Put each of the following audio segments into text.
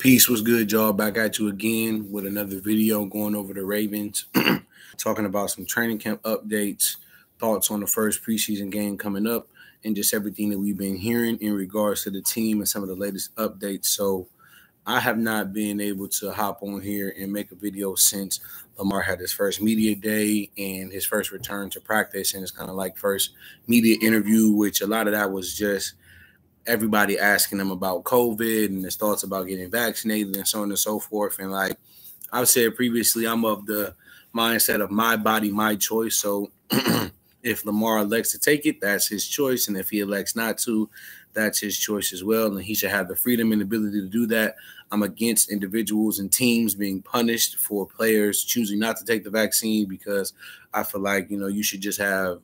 Peace, was good, y'all? Back at you again with another video going over the Ravens, talking about some training camp updates, thoughts on the first preseason game coming up, and just everything that we've been hearing in regards to the team and some of the latest updates. So I have not been able to hop on here and make a video since Lamar had his first media day and his first return to practice, and it's kind of like first media interview, which a lot of that was just everybody asking him about COVID and his thoughts about getting vaccinated and so on and so forth. And like I've said previously, I'm of the mindset of my body, my choice. So if Lamar elects to take it, that's his choice. And if he elects not to, that's his choice as well. And he should have the freedom and ability to do that. I'm against individuals and teams being punished for players choosing not to take the vaccine, because I feel like, you should just have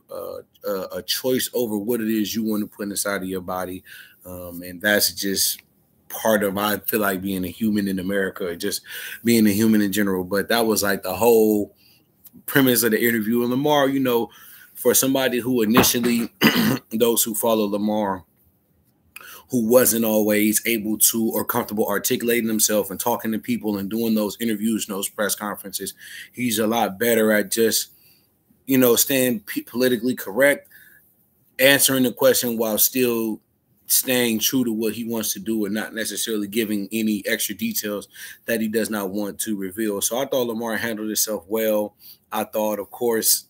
a choice over what it is you want to put inside of your body. And that's just part of, I feel like, being a human in America, just being a human in general. But that was like the whole premise of the interview. And Lamar, for somebody who initially, those who follow Lamar, who wasn't always able to or comfortable articulating himself and talking to people and doing those interviews and those press conferences, he's a lot better at just, staying politically correct, answering the question while still staying true to what he wants to do and not necessarily giving any extra details that he does not want to reveal. So I thought Lamar handled himself well. I thought, of course,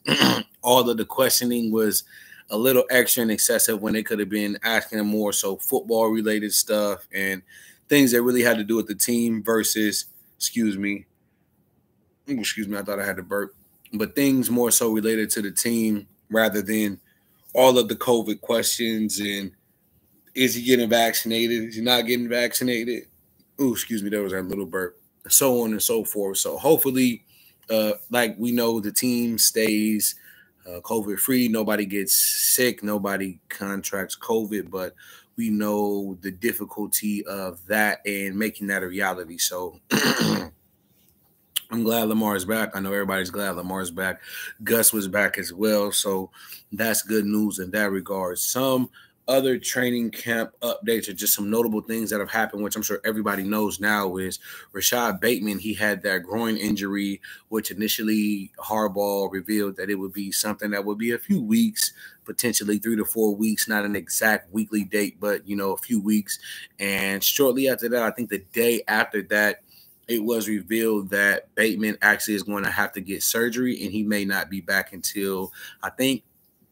all of the questioning was a little extra and excessive when they could have been asking him more so football related stuff and things that really had to do with the team versus, excuse me, I thought I had to burp, but things more so related to the team rather than all of the COVID questions and is he getting vaccinated? Is he not getting vaccinated? Oh, excuse me, there was that little burp. So on and so forth. So hopefully, like we know, the team stays COVID-free. Nobody gets sick. Nobody contracts COVID. But we know the difficulty of that and making that a reality. So I'm glad Lamar is back. I know everybody's glad Lamar's back. Gus was back as well. So that's good news in that regard. Some other training camp updates are just some notable things that have happened, which I'm sure everybody knows now, is Rashad Bateman. He had that groin injury, which initially Harbaugh revealed that it would be something that would be a few weeks, potentially 3 to 4 weeks, not an exact weekly date, but, a few weeks. And shortly after that, I think the day after that, it was revealed that Bateman actually is going to have to get surgery, and he may not be back until, I think,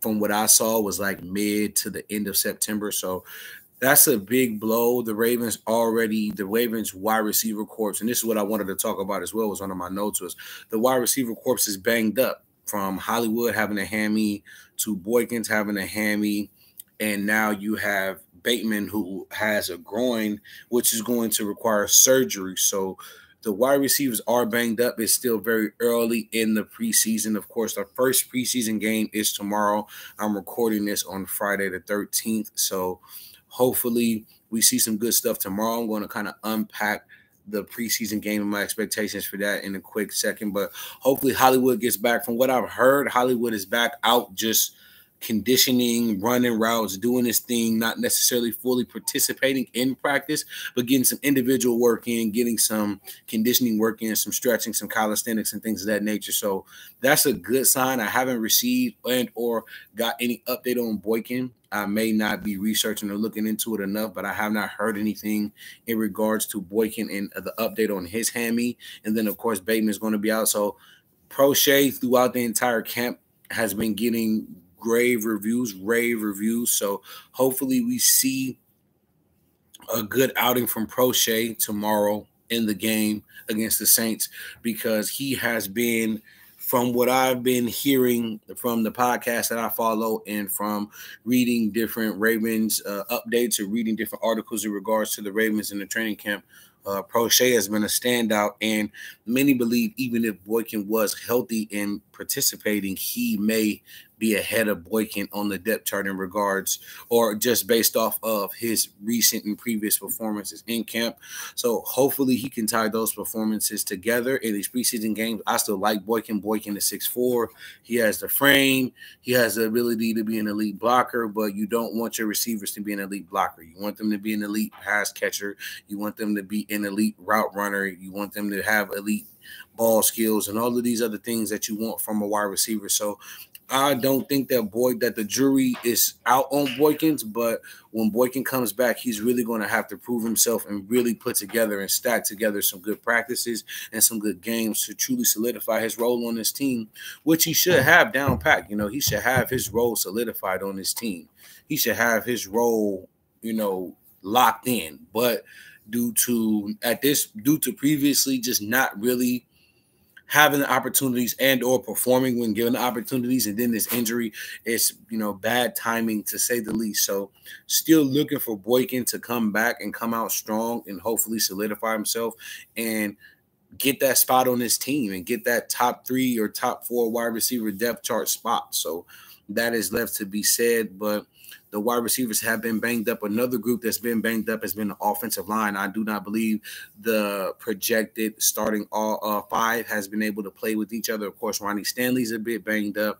from what I saw, was like mid to the end of September. So that's a big blow. The Ravens wide receiver corps, and this is what I wanted to talk about as well, was one of my notes, was the wide receiver corps is banged up, from Hollywood having a hammy to Boykins having a hammy, and now you have Bateman, who has a groin, which is going to require surgery. So the wide receivers are banged up. It's still very early in the preseason. Of course, the first preseason game is tomorrow. I'm recording this on Friday the 13th. So hopefully we see some good stuff tomorrow. I'm going to kind of unpack the preseason game and my expectations for that in a quick second. But hopefully Hollywood gets back. From what I've heard, Hollywood is back out just conditioning, running routes, doing his thing, not necessarily fully participating in practice, but getting some individual work in, getting some conditioning work in, some stretching, some calisthenics and things of that nature. So that's a good sign. I haven't received and or got any update on Boykin. I may not be researching or looking into it enough, but I have not heard anything in regards to Boykin and the update on his hammy. And then, of course, Bateman is going to be out. So Prochet throughout the entire camp has been getting rave reviews. So hopefully we see a good outing from Prochet tomorrow in the game against the Saints, because he has been, from what I've been hearing from the podcast that I follow and from reading different Ravens updates or reading different articles in regards to the Ravens in the training camp, Prochet has been a standout, and many believe even if Boykin was healthy and participating, he may be ahead of Boykin on the depth chart in regards, or just based off of his recent and previous performances in camp. So hopefully he can tie those performances together in these preseason games. I still like Boykin. Boykin is 6'4". He has the frame. He has the ability to be an elite blocker, but you don't want your receivers to be an elite blocker. You want them to be an elite pass catcher. You want them to be an elite route runner. You want them to have elite ball skills and all of these other things that you want from a wide receiver. So I don't think that the jury is out on Boykins, but when Boykin comes back, he's really going to have to prove himself and really put together and stack together some good practices and some good games to truly solidify his role on this team, which he should have down pat. You know, he should have his role solidified on this team. He should have his role, you know, locked in. But due to previously just not really having the opportunities and or performing when given the opportunities, and then this injury, it's, you know, bad timing to say the least. So still looking for Boykin to come back and come out strong and hopefully solidify himself and get that spot on this team and get that top 3 or top 4 wide receiver depth chart spot. So that is left to be said, but the wide receivers have been banged up. Another group that's been banged up has been the offensive line. I do not believe the projected starting all 5 has been able to play with each other. Of course, Ronnie Stanley's a bit banged up.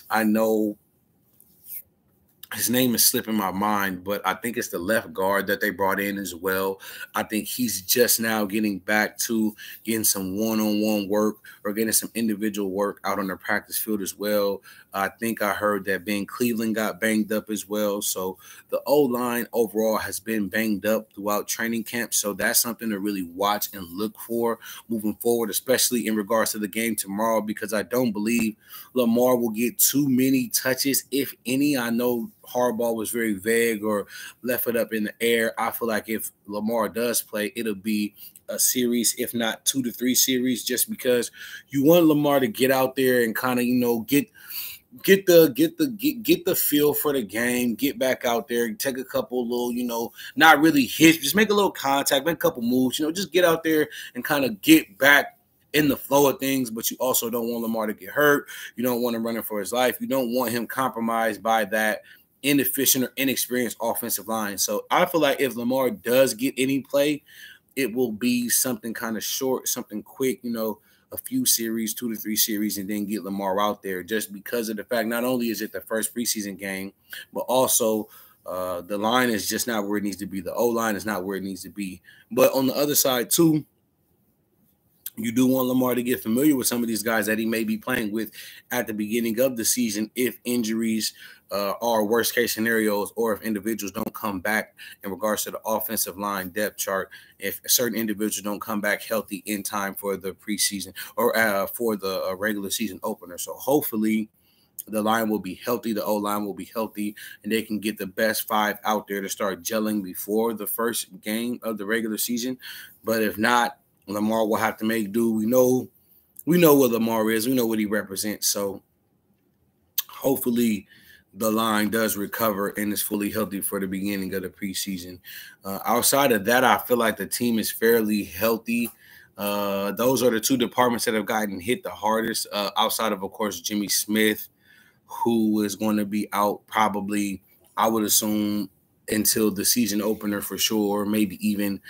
I know his name is slipping my mind, but I think it's the left guard that they brought in as well. I think he's just now getting back to getting some one-on-one work or getting some individual work out on the practice field as well. I think I heard that Ben Cleveland got banged up as well. So the O-line overall has been banged up throughout training camp. So that's something to really watch and look for moving forward, especially in regards to the game tomorrow, because I don't believe Lamar will get too many touches, if any. I know Harbaugh was very vague or left it up in the air. I feel like if Lamar does play, it'll be a series, if not 2 to 3 series, just because you want Lamar to get out there and kind of, you know, get the feel for the game, get back out there, take a couple little, you know, not really hit, just make a little contact, make a couple moves, you know, just get out there and kind of get back in the flow of things. But you also don't want Lamar to get hurt. You don't want him running for his life. You don't want him compromised by that inefficient or inexperienced offensive line. So I feel like if Lamar does get any play, it will be something kind of short, something quick, you know, a few series, 2 to 3 series, and then get Lamar out there, just because of the fact not only is it the first preseason game, but also the line is just not where it needs to be. The O-line is not where it needs to be. But on the other side, too, you do want Lamar to get familiar with some of these guys that he may be playing with at the beginning of the season if injuries are worst case scenarios, or if individuals don't come back in regards to the offensive line depth chart, if certain individuals don't come back healthy in time for the preseason or for the regular season opener. So hopefully the line will be healthy, the O-line will be healthy, and they can get the best 5 out there to start gelling before the first game of the regular season. But if not, Lamar will have to make do. We know what Lamar is. We know what he represents. So hopefully the line does recover and is fully healthy for the beginning of the preseason. Outside of that, I feel like the team is fairly healthy. Those are the 2 departments that have gotten hit the hardest, outside of course, Jimmy Smith, who is going to be out probably, I would assume, until the season opener for sure, maybe even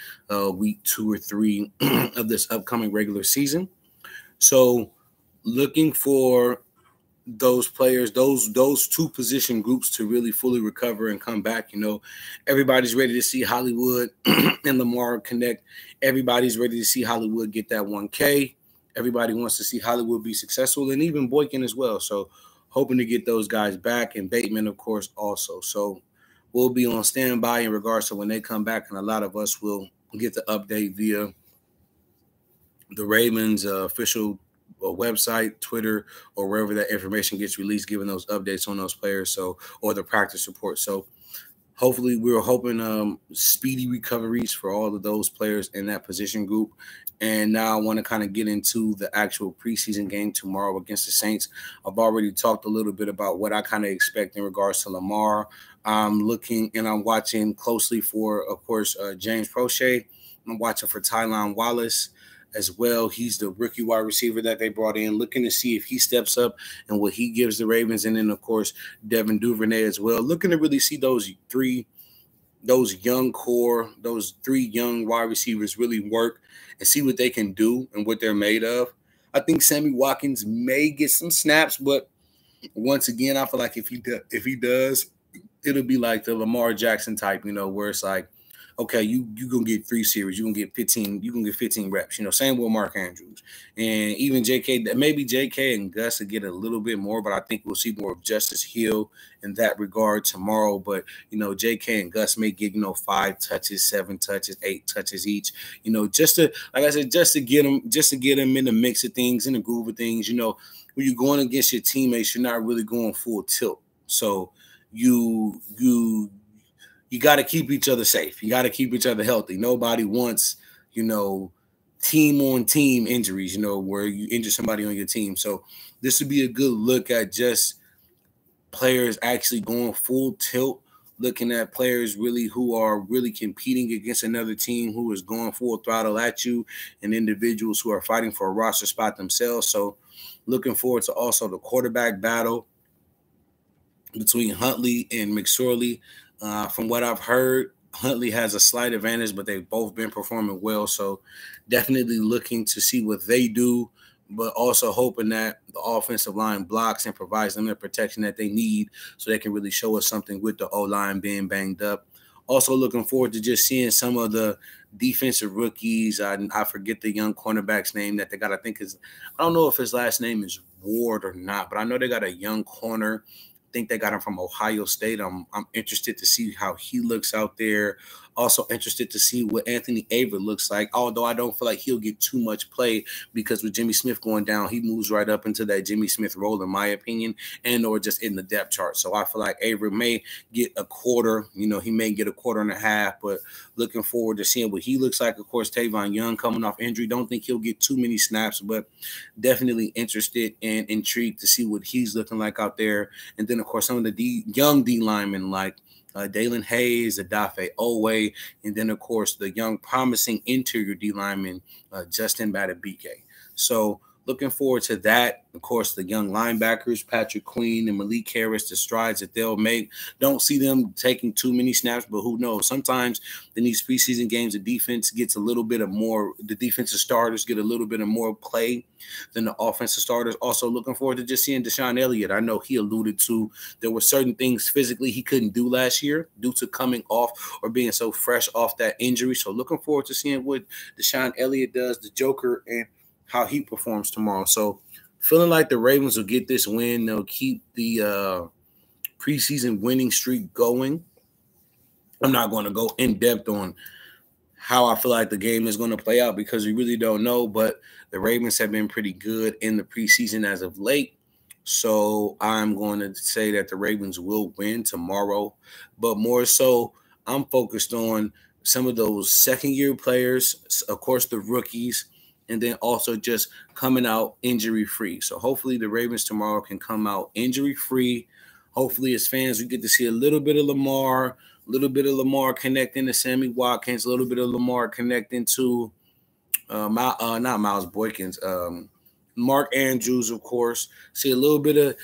week 2 or 3 of this upcoming regular season. So looking for those players, those 2 position groups to really fully recover and come back. You know, everybody's ready to see Hollywood and Lamar connect. Everybody's ready to see Hollywood get that 1K. Everybody wants to see Hollywood be successful, and even Boykin as well. So hoping to get those guys back, and Bateman, of course, also. So we'll be on standby in regards to when they come back, and a lot of us will get the update via the Ravens official website, Twitter, or wherever that information gets released, giving those updates on those players, so, or the practice report. So hopefully we're hoping speedy recoveries for all of those players in that position group. And now I want to kind of get into the actual preseason game tomorrow against the Saints. I've already talked a little bit about what I kind of expect in regards to Lamar. I'm looking and I'm watching closely for, of course, James Prochet. I'm watching for Tylan Wallace. as well. He's the rookie wide receiver that they brought in, looking to see if he steps up and what he gives the Ravens. And then, of course, Devin Duvernay as well, looking to really see those three young wide receivers really work and see what they can do and what they're made of. I think Sammy Watkins may get some snaps, but once again, I feel like if he does, it'll be like the Lamar Jackson type, where it's like, okay, you gonna get 3 series, you gonna get 15 reps. Same with Mark Andrews and even JK. Maybe JK and Gus will get a little bit more, but I think we'll see more of Justice Hill in that regard tomorrow. But JK and Gus may get 5 touches, 7 touches, 8 touches each. Just to, like I said, just to get them in the mix of things, in the groove of things. When you're going against your teammates, you're not really going full tilt. So you got to keep each other safe. You got to keep each other healthy. Nobody wants, team on team injuries, where you injure somebody on your team. So this would be a good look at just players actually going full tilt, looking at players really who are really competing against another team who is going full throttle at you, and individuals who are fighting for a roster spot themselves. So looking forward to also the quarterback battle between Huntley and McSorley. From what I've heard, Huntley has a slight advantage, but they've both been performing well. So definitely looking to see what they do, but also hoping that the offensive line blocks and provides them the protection that they need so they can really show us something with the O-line being banged up. Also looking forward to just seeing some of the defensive rookies. I forget the young cornerback's name that they got. I don't know if his last name is Ward or not, but I know they got a young corner. I think they got him from Ohio State. I'm interested to see how he looks out there. Also interested to see what Anthony Aver looks like, although I don't feel like he'll get too much play because with Jimmy Smith going down, he moves right up into that Jimmy Smith role, in my opinion, and or just in the depth chart. So I feel like Aver may get a quarter. He may get a quarter and a half, but looking forward to seeing what he looks like. Of course, Tavon Young coming off injury. Don't think he'll get too many snaps, but definitely interested and intrigued to see what he's looking like out there. And then, of course, some of the young D linemen like Dalen Hayes, Adafe Owe, and then, of course, the young promising interior D lineman, Justin Madubuike. So looking forward to that. Of course, the young linebackers, Patrick Queen and Malik Harris, the strides that they'll make. Don't see them taking too many snaps, but who knows? Sometimes in these preseason games, the defense gets a little bit of more, the defensive starters get a little bit of more play than the offensive starters. Also looking forward to just seeing Deshaun Elliott. I know he alluded to there were certain things physically he couldn't do last year due to coming off or being so fresh off that injury. So looking forward to seeing what Deshaun Elliott does, the Joker, and how he performs tomorrow. So feeling like the Ravens will get this win. They'll keep the preseason winning streak going. I'm not going to go in depth on how I feel like the game is going to play out because we really don't know, but the Ravens have been pretty good in the preseason as of late. So I'm going to say that the Ravens will win tomorrow, but more so I'm focused on some of those second-year players, of course, the rookies, and then also just coming out injury-free. So hopefully the Ravens tomorrow can come out injury-free. Hopefully as fans, we get to see a little bit of Lamar connecting to Sammy Watkins, a little bit of Lamar connecting to not Miles Boykins, Mark Andrews, of course. See a little bit of,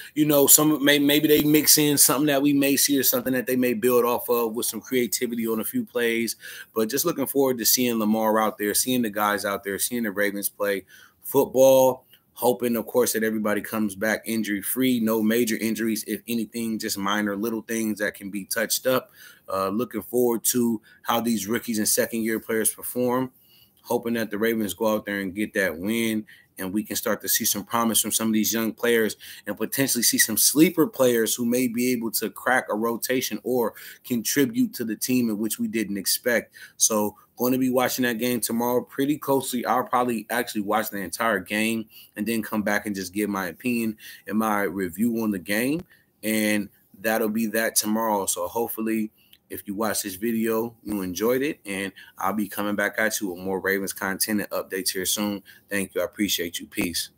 some maybe they mix in something that we may see or something that they may build off of with some creativity on a few plays. But just looking forward to seeing Lamar out there, seeing the guys out there, seeing the Ravens play football, hoping, of course, that everybody comes back injury-free, no major injuries, if anything, just minor little things that can be touched up. Looking forward to how these rookies and second-year players perform, hoping that the Ravens go out there and get that win, and we can start to see some promise from some of these young players and potentially see some sleeper players who may be able to crack a rotation or contribute to the team in which we didn't expect. So going to be watching that game tomorrow pretty closely. I'll probably actually watch the entire game and then come back and just give my opinion and my review on the game. And that'll be that tomorrow. So hopefully, if you watch this video, you enjoyed it, and I'll be coming back at you with more Ravens content and updates here soon. Thank you. I appreciate you. Peace.